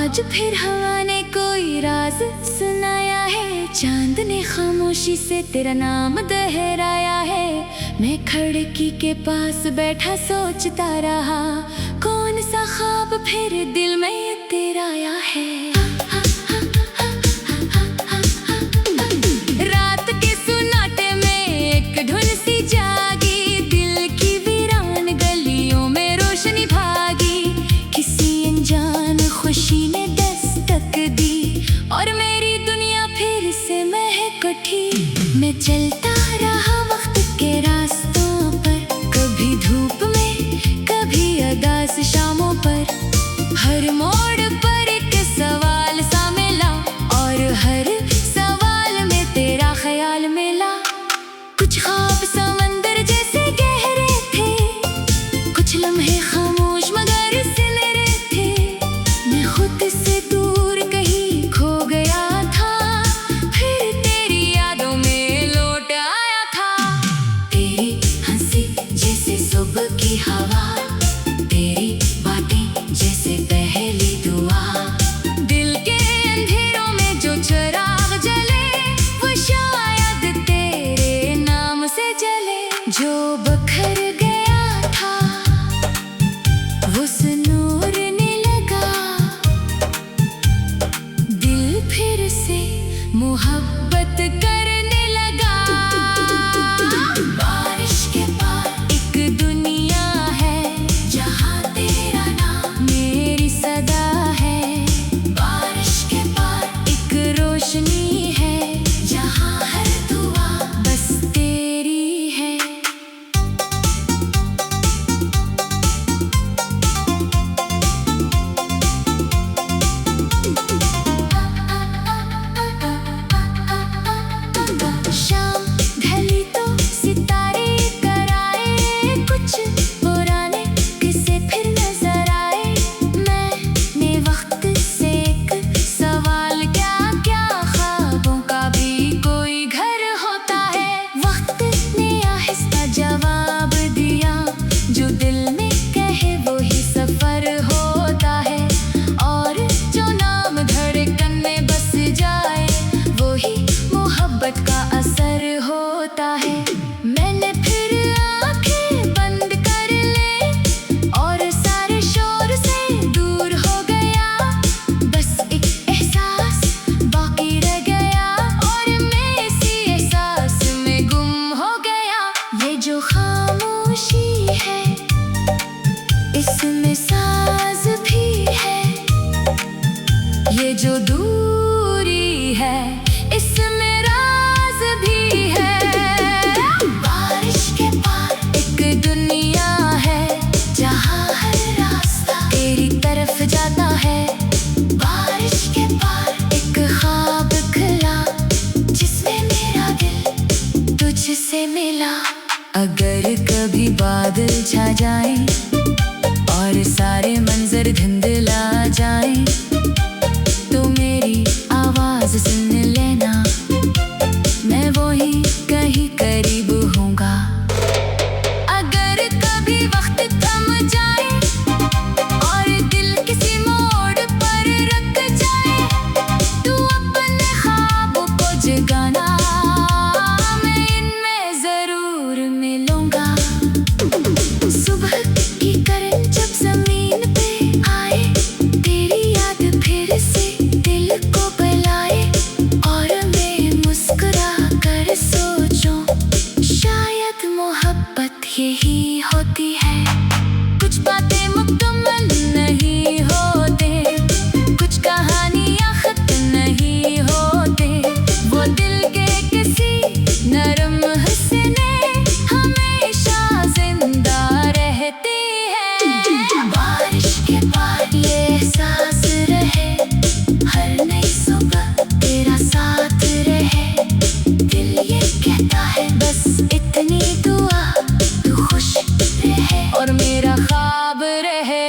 आज फिर हवा ने कोई राज सुनाया है, चांद ने खामोशी से तेरा नाम दोहराया है। मैं खिड़की के पास बैठा सोचता रहा, कौन सा ख्वाब फिर दिल में तेरा आया है। रात के सुनाटे में एक धुन सी जागी, दिल की वीरान गलियों में रोशनी भागी। किसी अनजान खुशी ने दस्तक दी और मेरी दुनिया फिर से महक उठी। मैं चलता रहा वक्त के रास्तों पर, कभी धूप में कभी उदास शामों पर। हर मोड़ पर एक सवाल सा मिला और हर सवाल में तेरा ख्याल मिला। कुछ ख्वाब समंदर जैसे गहरे थे, कुछ लम्हे खामोश मगर सिलरे थे। मैं खुद से दूर कहीं खो गया था, फिर तेरी यादों में लौट आया था। तेरी हंसी जैसे सुबह की हवा, तेरी बातें जैसे पहली दुआ। दिल के अंधेरों में जो चिराग जले, वो शायद तेरे नाम से जले। जो बखर गया था वो सुनूरने लगा, दिल फिर से मोहब्बत करने लगा। बारिश के पार एक दुनिया है, जहाँ तेरा नाम मेरी सदा है। बारिश के पार एक रोशनी है, जहाँ हर दुआ बस तेरी है। शाम ढली तो सितारे कराए, कुछ पुराने किस्से फिर नजर आए। मैंने वक्त से एक सवाल क्या, क्या ख्वाबों का भी कोई घर होता है। वक्त ने आहिस्ता जवाब दिया, जो दिल में कहे वो ही सफर होता है। और जो नाम धड़कन में बस जाए, वो ही मोहब्बत का असर होता है। मैंने फिर आंखें बंद कर ले और सारे शोर से दूर हो गया। बस एक एहसास बाकी रह गया और मैं इसी एहसास में गुम हो गया। ये जो खामोशी है, इसमें साज भी है। ये जो दूरी है, इसमें राज भी है। बारिश के पार एक दुनिया है, जहाँ हर रास्ता तेरी तरफ जाता है। बारिश के पार एक ख्वाब खिला, जिसमें मेरा दिल तुझसे मिला। अगर कभी बादल छा जाए और सारे मंजर धुंधला जाए, तो मेरी आवाज सुन लेना, मैं वही कहीं करीब हूँगा। अगर कभी वक्त थम जाए और दिल किसी मोड़ पर रुक जाए, तू अपने ख्वाबों को जगाना, मैं इनमें जरूर मिलूंगा। सुबह की किरण जब जमीन पे आए, तेरी याद फिर से दिल को बुलाए। और मैं मुस्कुरा कर सोचूं, शायद मोहब्बत यही होती है। कुछ बातें मुकम्मल नहीं होते, कुछ कहानियाँ खत्म नहीं होते। वो दिल के किसी नरम हिस्से ने हमेशा जिंदा रहती है। बारिश के पार ये एहसास रहे, हर नई सुबह तेरा साथ रहे। दिल ये कहता है बस इतनी दुआ, तू खुश रहे और मेरा ख्वाब रहे।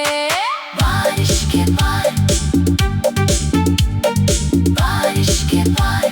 बारिश के पार, बारिश के पार।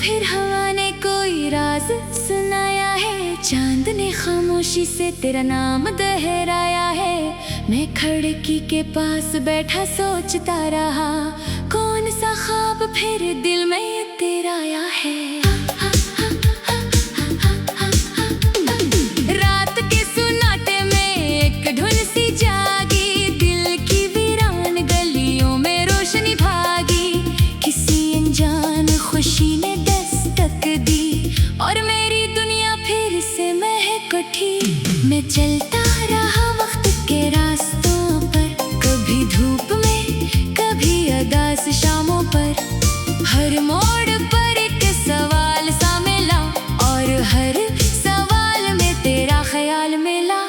फिर हवा ने कोई राज सुनाया है, चांद ने खामोशी से तेरा नाम दोहराया है। मैं खिड़की के पास बैठा सोचता रहा, कौन सा ख्वाब फिर दिल में तेरा आया है। रात के सुनाटे में एक धुन सी जागी, दिल की वीरान गलियों में रोशनी भागी। किसी अनजान खुशी ने दस्तक दी और मेरी दुनिया फिर से महक उठी। मैं चलता रहा वक्त के रास्तों पर, कभी धूप में कभी उदास शामों पर। हर मोड़ पर एक सवाल सा मिला और हर सवाल में तेरा ख्याल मिला।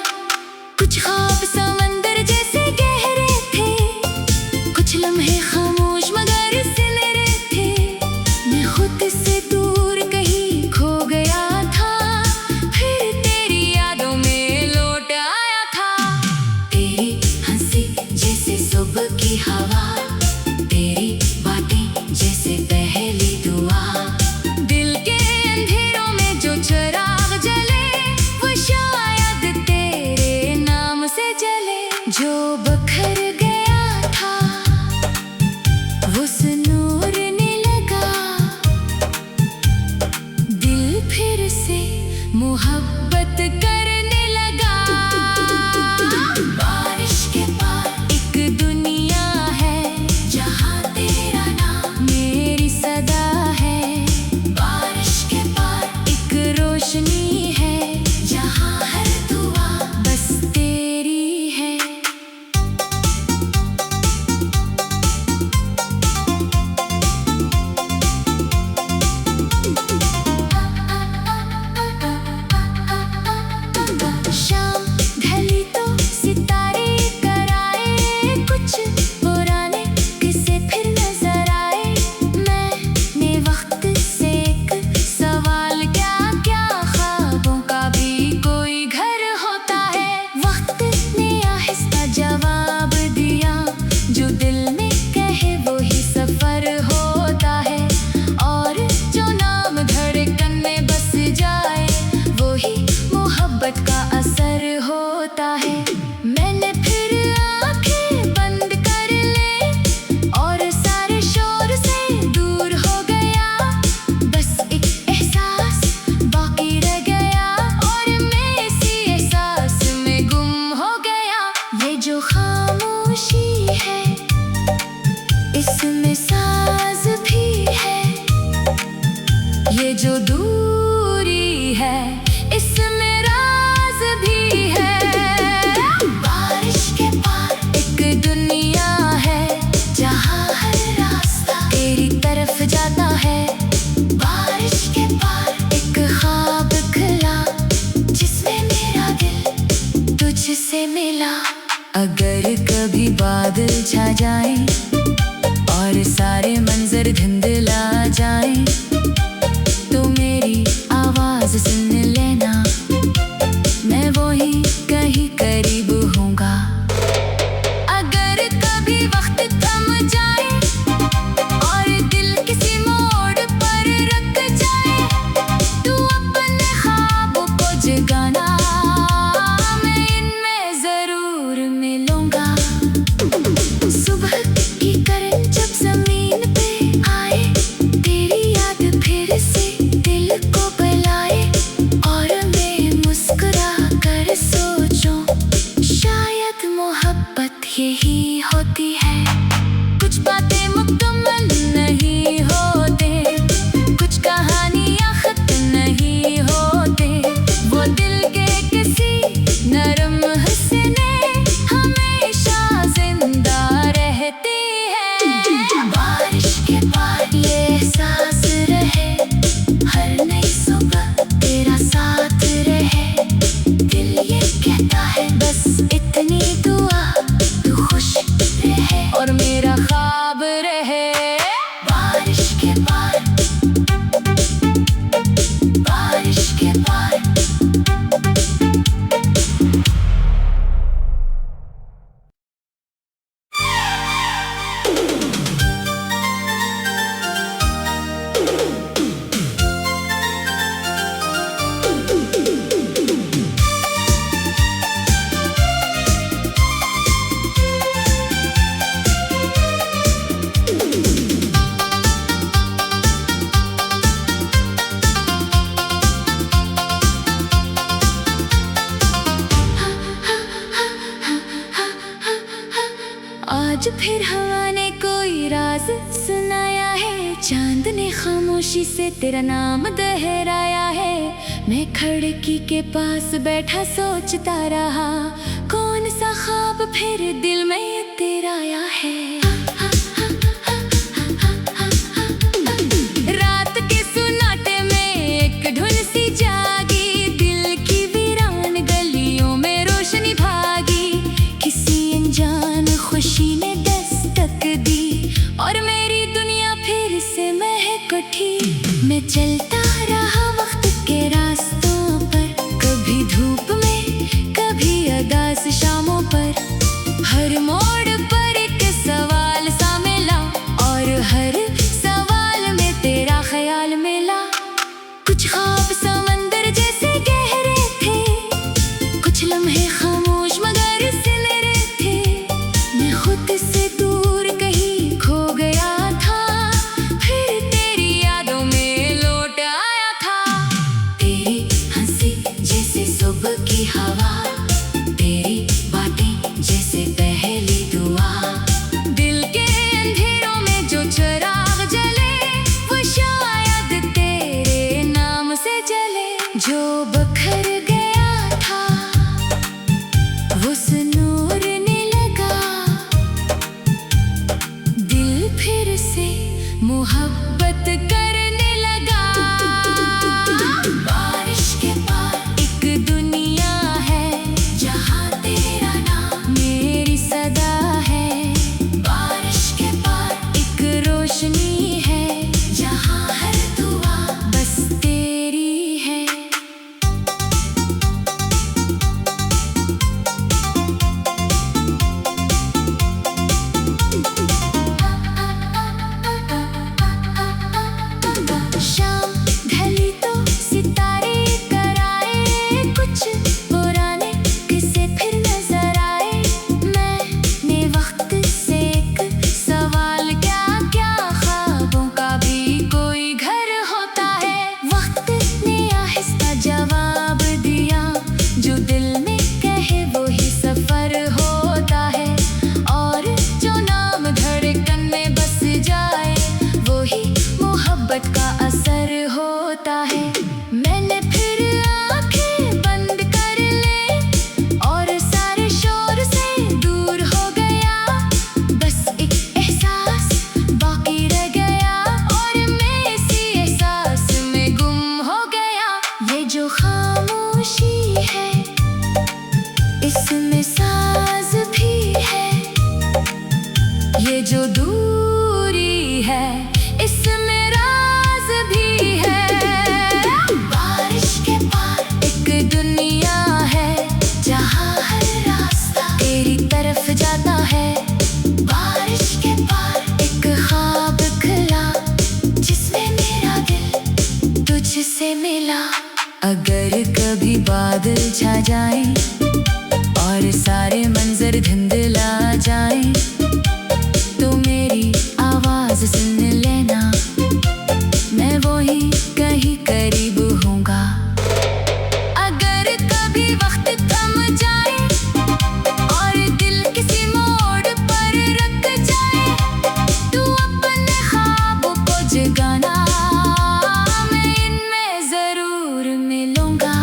कुछ ख्वाब समंदर जैसे गहरे थे, कुछ लम्हे खामोश मगर सिलरे थे। मैं खुद से दूर कहीं खो गया था, फिर तेरी यादों में लौट आया था। तेरी हंसी जैसे सुबह की हवा, तेरी बातें जैसे पहली दुआ। दिल के अंधेरों में जो चिराग जले, वो शायद तेरे नाम से जले। जो बखर गया था वो सुनूरने लगा, दिल फिर से मोहब्बत करने लगा। बारिश के पार एक दुनिया है, जहाँ तेरा नाम मेरी सदा है। बारिश के पार एक रोशनी है, जहाँ हर दुआ बस तेरी है। शाम ढली तो सितारे कराए, कुछ पुराने किस्से फिर नजर आए। मैंने वक्त से एक सवाल क्या, क्या ख्वाबों का भी कोई घर होता है। वक्त ने आहिस्ता जवाब दिया, जो दिल में कहे वो ही सफर होता है। और जो नाम धड़कन में बस जाए, वो ही मोहब्बत का असर होता है। मैंने फिर आंखें बंद कर ली और सारे शोर से दूर हो गया। बस एक एहसास बाकी रह गया और मैं इसी एहसास में गुम हो गया। ये जो खामोशी है, इसमें साज भी है। ये जो दूरी है, इसमें राज भी है। बारिश के पार एक दुनिया है, जहाँ हर रास्ता तेरी तरफ जाता है। बारिश के पार एक ख्वाब खिला, जिसमें मेरा दिल तुझसे मिला। अगर कभी बादल छा जाए और सारे मंजर धुंधला जाए, तो मेरी आवाज सुन लेना, मैं वही कहीं करीब हूँगा। अगर कभी वक्त थम जाए और दिल किसी मोड़ पर रुक जाए, तू अपने ख्वाबों को जगाना, मैं इनमें जरूर मिलूंगा। सुबह की किरण जब जमीन पे आए, तेरी याद आज फिर हवा ने कोई राज सुनाया है, चांद ने खामोशी से तेरा नाम दोहराया है। मैं खिड़की के पास बैठा सोचता रहा, कौन सा ख्वाब फिर दिल में तेरा आया है। रात के सुनाटे में एक धुन सी जागी, दिल की वीरान गलियों में रोशनी भागी। किसी अनजान खुशी ने दस्तक दी और मेरी दुनिया फिर से महक उठी। मैं चलता रहा वक्त के रास्तों पर, कभी धूप में कभी उदास शामों पर। हर मोड़ पर एक सवाल सा मिला और हर सवाल में तेरा ख्याल मिला। कुछ ख्वाब समंदर जैसे गहरे थे, कुछ लम्हे खामोश मगर सिलरे थे। मैं खुद से दूर कहीं खो गया था, फिर तेरी यादों में लौट आया था। तेरी हंसी जैसे सुबह की हवा, तेरी बातें जैसे पहली दुआ। दिल के अंधेरों में जो चिराग जले, वो शायद तेरे नाम से जले। जो बखर गया था वो सुनूरने लगा, दिल फिर से मोहब्बत करने लगा। बारिश के पार एक दुनिया है, जहाँ तेरा नाम मेरी सदा है। बारिश के पार एक रोशनी है, जहाँ हर दुआ बस तेरी है। शाम ढली तो सितारे कराए, कुछ पुराने किस्से फिर नजर आए। मैंने वक्त से एक सवाल क्या क्या, ख्वाबों का भी कोई घर होता है। वक्त ने आहिस्ता जवाब दिया, जो दिल में कहे वो ही सफर होता है। और जो नाम धड़कन में बस जाए, वो ही मोहब्बत का असर होता है। मैंने फिर आंखें बंद कर ली और सारे शोर से दूर हो गया। बस एक एहसास बाकी रह गया और मैं इसी एहसास में गुम हो गया। ये जो खामोशी है, इसमें साज भी है। ये जो दूरी है, इसमें राज भी है। बारिश के पार एक दुनिया है, जहाँ हर रास्ता तेरी तरफ जाता है। बारिश के पार एक ख्वाब खिला, जिसमें मेरा दिल तुझसे मिला। अगर कभी बादल छा जाए और सारे मंजर धुंधला जाए, तो मेरी आवाज सुन लेना, मैं वही कहीं करीब हूँगा। अगर कभी वक्त थम जाए और दिल किसी मोड़ पर रुक जाए, तू अपने ख्वाबों को जगाना, मैं इनमें जरूर मिलूंगा।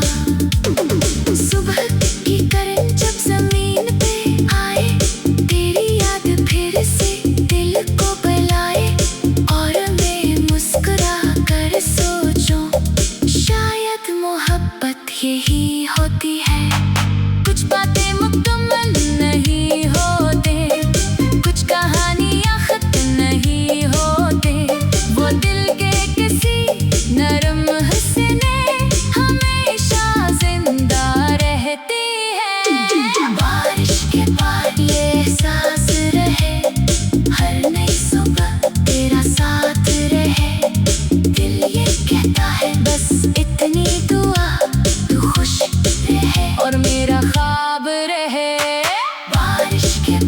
सुबह की किरण जब जमीन पे आए, तेरी याद फिर से दिल को बुलाए। और मैं मुस्कुरा कर सोचूं, शायद मोहब्बत यही होती है। कुछ बातें मुकम्मल नहीं होते, कुछ कहानियाँ खत्म नहीं होते। वो दिल के किसी नरम हिस्से में हमेशा जिंदा रहती है। बारिश के पार ये एहसास रहे, हर नई सुबह तेरा साथ रहे। दिल ये कहता है बस इतनी दुआ, तू खुश रहे और मेरा ख्वाब रहे। बारिश के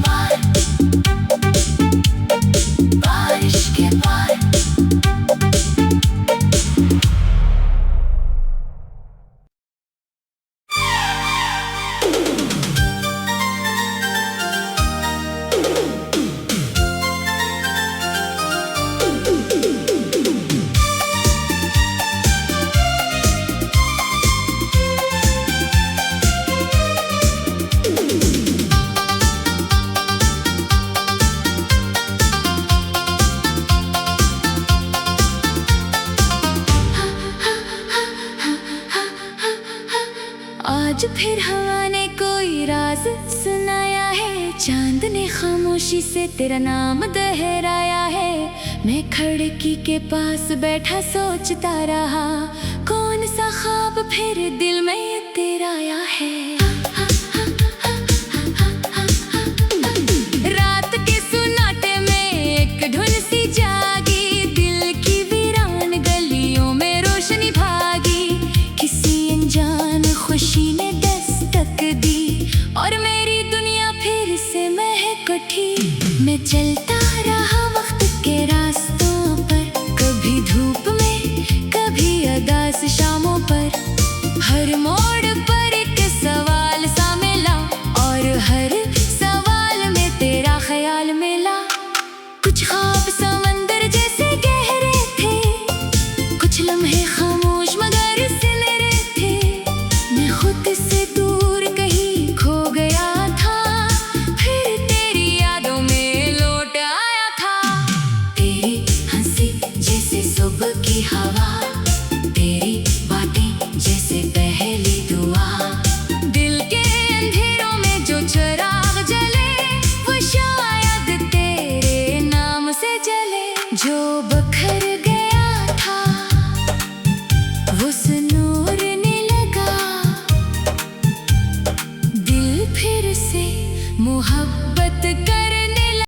आज फिर हवा ने कोई राज सुनाया है, चांद ने खामोशी से तेरा नाम दोहराया है। मैं खिड़की के पास बैठा सोचता रहा, कौन सा ख्वाब फिर दिल में तेरा आया है। रात के सुनाटे में एक धुन सी जागी, दिल की वीरान गलियों में रोशनी भागी। किसी अनजान खुशी ने दस्तक दी और मेरी दुनिया फिर से महक उठी। मैं चलता रहा वक्त के रास्तों पर, कभी धूप में कभी उदास शामों पर। हर मोड़ पर एक सवाल सा मिला और हर सवाल में तेरा ख्याल मिला। कुछ ख्वाब समंदर जैसे गहरे थे, कुछ लम्हे खामोश मगर सिलरे थे। मैं खुद से